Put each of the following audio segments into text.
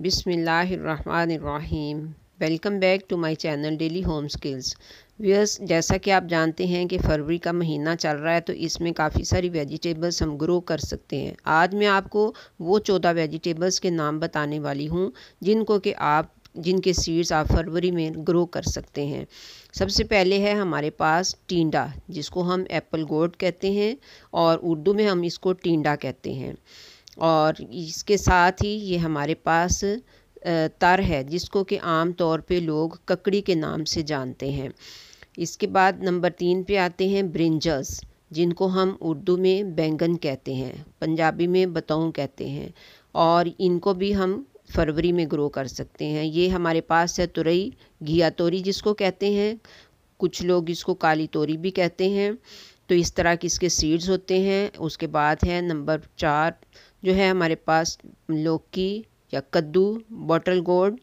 बिस्मिल्लाहिर्रहमानिर्रहीम। Welcome back to my channel daily home skills. Viewers, जैसा कि आप जानते हैं कि फरवरी का महीना चल रहा है तो इसमें काफ़ी सारी वेजिटेबल्स हम ग्रो कर सकते हैं। आज मैं आपको वो 14 वेजिटेबल्स के नाम बताने वाली हूँ जिनके सीड्स आप फरवरी में ग्रो कर सकते हैं। सबसे पहले है हमारे पास टिंडा, जिसको हम एप्पल गोर्ड कहते हैं और उर्दू में हम इसको टिंडा कहते हैं। और इसके साथ ही ये हमारे पास तर है, जिसको कि आम तौर पे लोग ककड़ी के नाम से जानते हैं। इसके बाद नंबर 3 पे आते हैं ब्रिंजल्स, जिनको हम उर्दू में बैंगन कहते हैं, पंजाबी में बताऊं कहते हैं, और इनको भी हम फरवरी में ग्रो कर सकते हैं। ये हमारे पास है तुरई, घिया तोरी जिसको कहते हैं, कुछ लोग इसको काली तोरी भी कहते हैं। तो इस तरह के इसके सीड्स होते हैं। उसके बाद है नंबर 4 जो है हमारे पास लौकी या कद्दू, बॉटल गोर्ड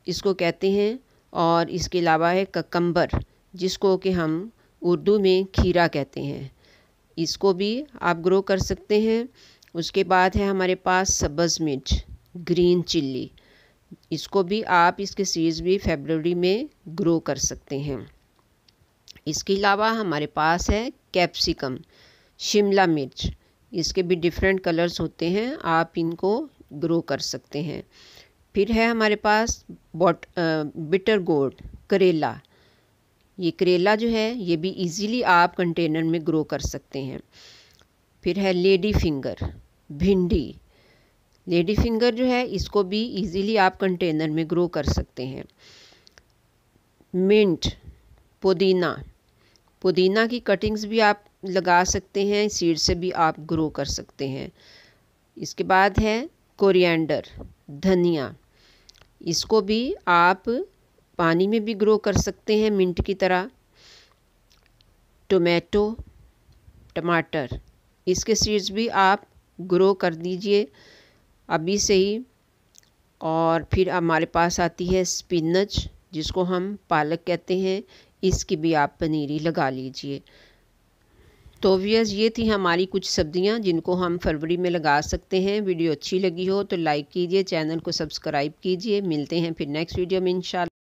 इसको कहते हैं। और इसके अलावा है ककम्बर, जिसको कि हम उर्दू में खीरा कहते हैं, इसको भी आप ग्रो कर सकते हैं। उसके बाद है हमारे पास सब्ज़ मिर्च, ग्रीन चिल्ली, इसको भी आप इसके सीड्स भी फरवरी में ग्रो कर सकते हैं। इसके अलावा हमारे पास है कैप्सिकम, शिमला मिर्च, इसके भी डिफरेंट कलर्स होते हैं, आप इनको ग्रो कर सकते हैं। फिर है हमारे पास बिटर गोर्ड, करेला। ये करेला जो है ये भी इजीली आप कंटेनर में ग्रो कर सकते हैं। फिर है लेडी फिंगर, भिंडी। लेडी फिंगर जो है इसको भी इजीली आप कंटेनर में ग्रो कर सकते हैं। मिंट, पुदीना, पुदीना की कटिंग्स भी आप लगा सकते हैं, सीड से भी आप ग्रो कर सकते हैं। इसके बाद है कोरिएंडर, धनिया, इसको भी आप पानी में भी ग्रो कर सकते हैं मिंट की तरह। टोमेटो, टमाटर, इसके सीड्स भी आप ग्रो कर दीजिए अभी से ही। और फिर हमारे पास आती है स्पिनच, जिसको हम पालक कहते हैं, इसकी भी आप पनीरी लगा लीजिए। तो व्यूअर्स, ये थी हमारी कुछ सब्जियां जिनको हम फरवरी में लगा सकते हैं। वीडियो अच्छी लगी हो तो लाइक कीजिए, चैनल को सब्सक्राइब कीजिए। मिलते हैं फिर नेक्स्ट वीडियो में इंशाल्लाह।